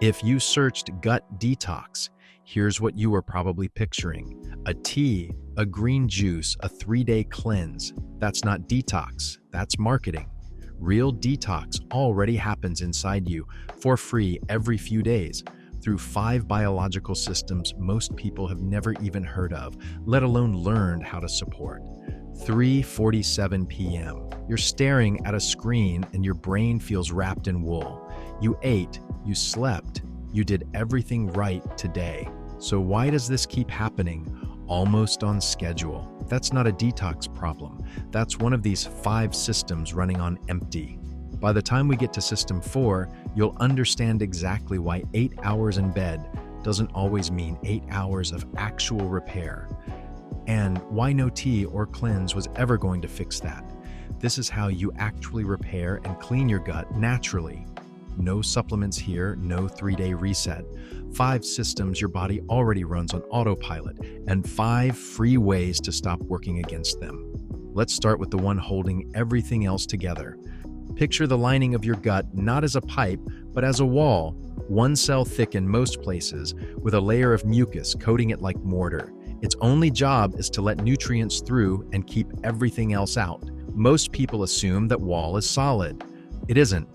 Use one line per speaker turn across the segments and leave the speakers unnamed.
If you searched gut detox, here's what you were probably picturing: a tea, a green juice, a 3-day cleanse. That's not detox, that's marketing. Real detox already happens inside you for free every few days through 5 biological systems most people have never even heard of, let alone learned how to support. 3:47 p.m. You're staring at a screen and your brain feels wrapped in wool. You ate, you slept, you did everything right today. So why does this keep happening? Almost on schedule. That's not a detox problem. That's one of these 5 systems running on empty. By the time we get to system 4, you'll understand exactly why 8 hours in bed doesn't always mean 8 hours of actual repair, and why no tea or cleanse was ever going to fix that. This is how you actually repair and clean your gut naturally. No supplements here, no 3-day reset. 5 systems your body already runs on autopilot, and 5 free ways to stop working against them. Let's start with the one holding everything else together. Picture the lining of your gut not as a pipe, but as a wall, 1 cell thick in most places, with a layer of mucus coating it like mortar. Its only job is to let nutrients through and keep everything else out. Most people assume that wall is solid. It isn't.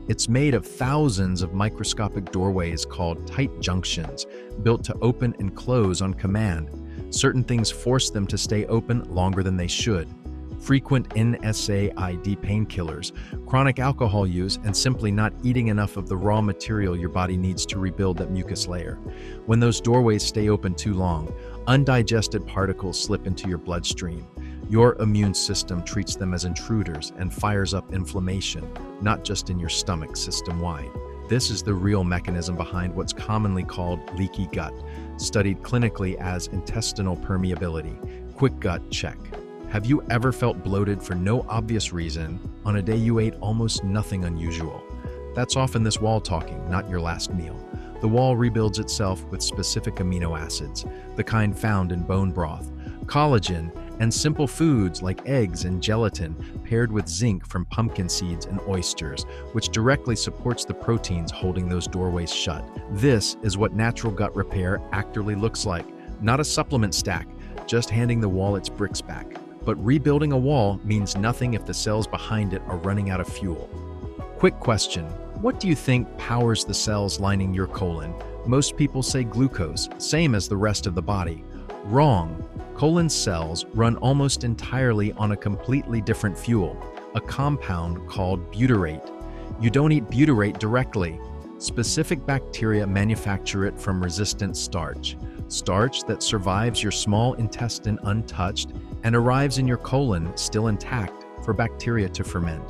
It's made of thousands of microscopic doorways called tight junctions, built to open and close on command. Certain things force them to stay open longer than they should. Frequent NSAID painkillers, chronic alcohol use, and simply not eating enough of the raw material your body needs to rebuild that mucus layer. When those doorways stay open too long, undigested particles slip into your bloodstream. Your immune system treats them as intruders and fires up inflammation, not just in your stomach, system-wide. This is the real mechanism behind what's commonly called leaky gut, studied clinically as intestinal permeability. Quick gut check. Have you ever felt bloated for no obvious reason on a day you ate almost nothing unusual? That's often this wall talking, not your last meal. The wall rebuilds itself with specific amino acids, the kind found in bone broth, collagen, and simple foods like eggs and gelatin paired with zinc from pumpkin seeds and oysters, which directly supports the proteins holding those doorways shut. This is what natural gut repair actually looks like. Not a supplement stack, just handing the wall its bricks back. But rebuilding a wall means nothing if the cells behind it are running out of fuel. Quick question: what do you think powers the cells lining your colon? Most people say glucose, same as the rest of the body. Wrong. Colon cells run almost entirely on a completely different fuel, a compound called butyrate. You don't eat butyrate directly. Specific bacteria manufacture it from resistant starch, starch that survives your small intestine untouched and arrives in your colon still intact for bacteria to ferment.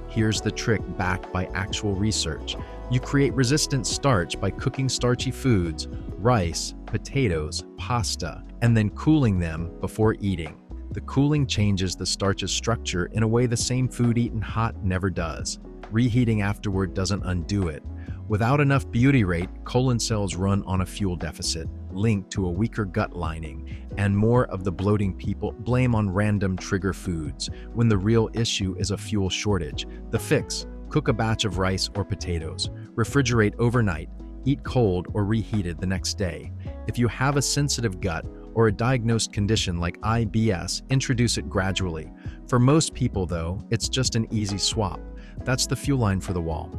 Here's the trick backed by actual research. You create resistant starch by cooking starchy foods, rice, potatoes, pasta, and then cooling them before eating. The cooling changes the starch's structure in a way the same food eaten hot never does. Reheating afterward doesn't undo it. Without enough butyrate, colon cells run on a fuel deficit, linked to a weaker gut lining, and more of the bloating people blame on random trigger foods, when the real issue is a fuel shortage. The fix: cook a batch of rice or potatoes, refrigerate overnight, eat cold or reheated the next day. If you have a sensitive gut or a diagnosed condition like IBS, introduce it gradually. For most people, though, it's just an easy swap. That's the fuel line for the wall.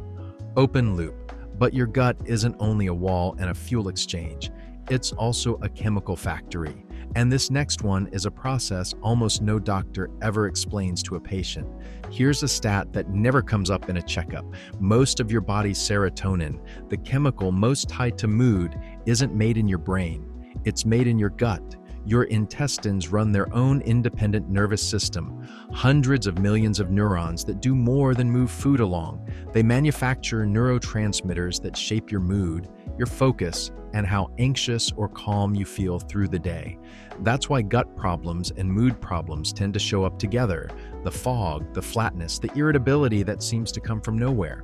Open loop. But your gut isn't only a wall and a fuel exchange. It's also a chemical factory. And this next one is a process almost no doctor ever explains to a patient. Here's a stat that never comes up in a checkup. Most of your body's serotonin, the chemical most tied to mood, isn't made in your brain. It's made in your gut. Your intestines run their own independent nervous system, hundreds of millions of neurons that do more than move food along. They manufacture neurotransmitters that shape your mood, your focus, and how anxious or calm you feel through the day. That's why gut problems and mood problems tend to show up together. The fog, the flatness, the irritability that seems to come from nowhere.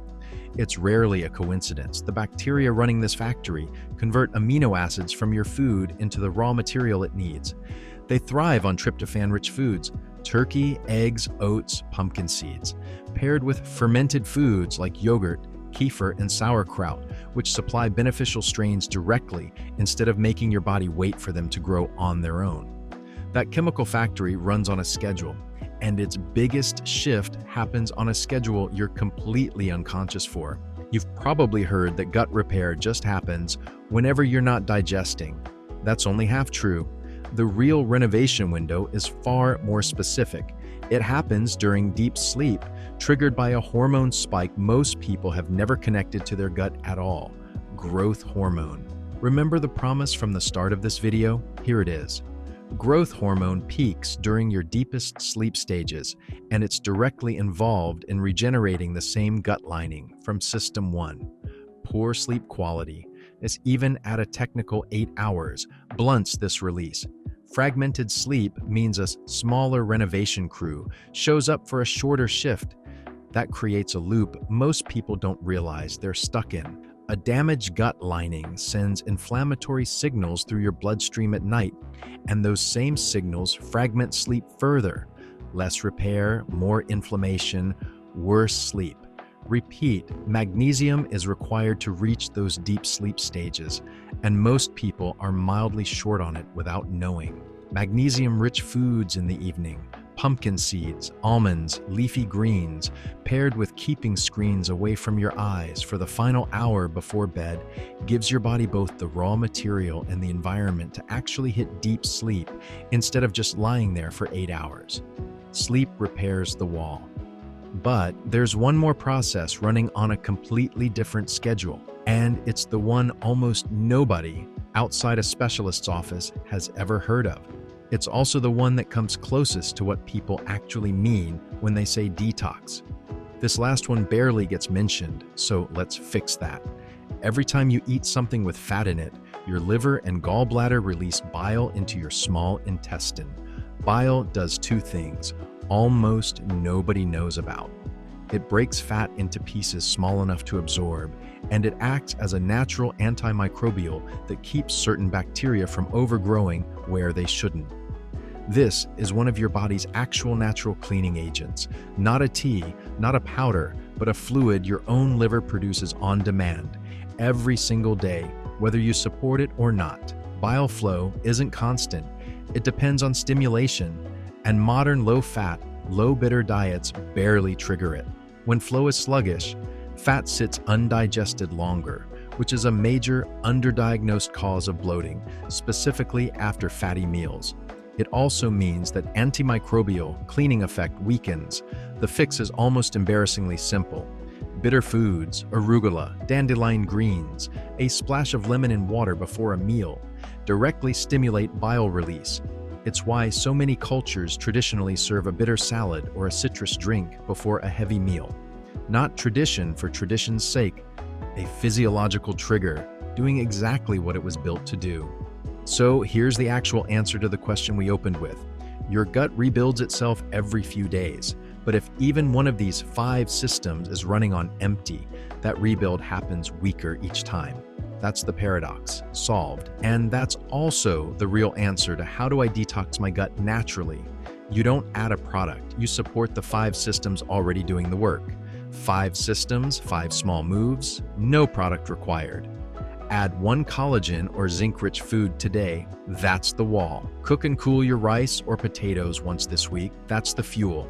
It's rarely a coincidence. The bacteria running this factory convert amino acids from your food into the raw material it needs. They thrive on tryptophan-rich foods: turkey, eggs, oats, pumpkin seeds, paired with fermented foods like yogurt, kefir, and sauerkraut, which supply beneficial strains directly instead of making your body wait for them to grow on their own. That chemical factory runs on a schedule, and its biggest shift happens on a schedule you're completely unconscious for. You've probably heard that gut repair just happens whenever you're not digesting. That's only half true. The real renovation window is far more specific. It happens during deep sleep, triggered by a hormone spike most people have never connected to their gut at all: growth hormone. Remember the promise from the start of this video? Here it is. Growth hormone peaks during your deepest sleep stages, and it's directly involved in regenerating the same gut lining from System 1. Poor sleep quality, as even at a technical 8 hours, blunts this release. Fragmented sleep means a smaller renovation crew shows up for a shorter shift. That creates a loop most people don't realize they're stuck in. A damaged gut lining sends inflammatory signals through your bloodstream at night, and those same signals fragment sleep further. Less repair, more inflammation, worse sleep. Repeat, magnesium is required to reach those deep sleep stages, and most people are mildly short on it without knowing. Magnesium-rich foods in the evening, pumpkin seeds, almonds, leafy greens, paired with keeping screens away from your eyes for the final hour before bed, gives your body both the raw material and the environment to actually hit deep sleep instead of just lying there for 8 hours. Sleep repairs the wall. But there's one more process running on a completely different schedule, and it's the one almost nobody outside a specialist's office has ever heard of. It's also the one that comes closest to what people actually mean when they say detox. This last one barely gets mentioned, so let's fix that. Every time you eat something with fat in it, your liver and gallbladder release bile into your small intestine. Bile does two things almost nobody knows about. It breaks fat into pieces small enough to absorb, and it acts as a natural antimicrobial that keeps certain bacteria from overgrowing where they shouldn't. This is one of your body's actual natural cleaning agents, not a tea, not a powder, but a fluid your own liver produces on demand, every single day, whether you support it or not. Bile flow isn't constant. It depends on stimulation, and modern low-fat, low-bitter diets barely trigger it. When flow is sluggish, fat sits undigested longer, which is a major underdiagnosed cause of bloating, specifically after fatty meals. It also means that antimicrobial cleaning effect weakens. The fix is almost embarrassingly simple. Bitter foods, arugula, dandelion greens, a splash of lemon in water before a meal directly stimulate bile release. It's why so many cultures traditionally serve a bitter salad or a citrus drink before a heavy meal. Not tradition for tradition's sake, a physiological trigger, doing exactly what it was built to do. So here's the actual answer to the question we opened with. Your gut rebuilds itself every few days, but if even one of these 5 systems is running on empty, that rebuild happens weaker each time. That's the paradox, solved. And that's also the real answer to how do I detox my gut naturally. You don't add a product, you support the 5 systems already doing the work. 5 systems, 5 small moves, no product required. Add 1 collagen or zinc-rich food today, that's the wall. Cook and cool your rice or potatoes once this week, that's the fuel.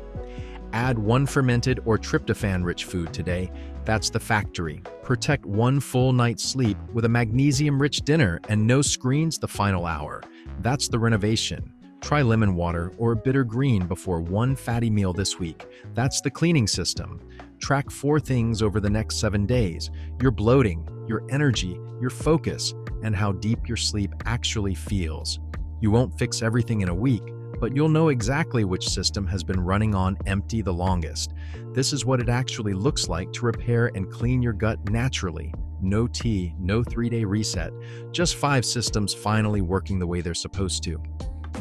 Add 1 fermented or tryptophan-rich food today, that's the factory. Protect 1 full night's sleep with a magnesium-rich dinner and no screens the final hour. That's the renovation. Try lemon water or bitter green before 1 fatty meal this week. That's the cleaning system. Track 4 things over the next 7 days: your bloating, your energy, your focus, and how deep your sleep actually feels. You won't fix everything in a week, but you'll know exactly which system has been running on empty the longest. This is what it actually looks like to repair and clean your gut naturally. No tea, no 3-day reset, just 5 systems finally working the way they're supposed to.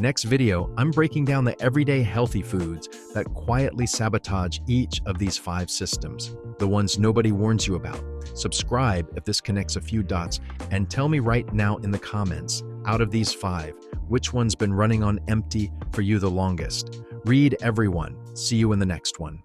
Next video, I'm breaking down the everyday healthy foods that quietly sabotage each of these 5 systems, the ones nobody warns you about. Subscribe if this connects a few dots, and tell me right now in the comments, out of these 5, which one's been running on empty for you the longest? Read everyone. See you in the next one.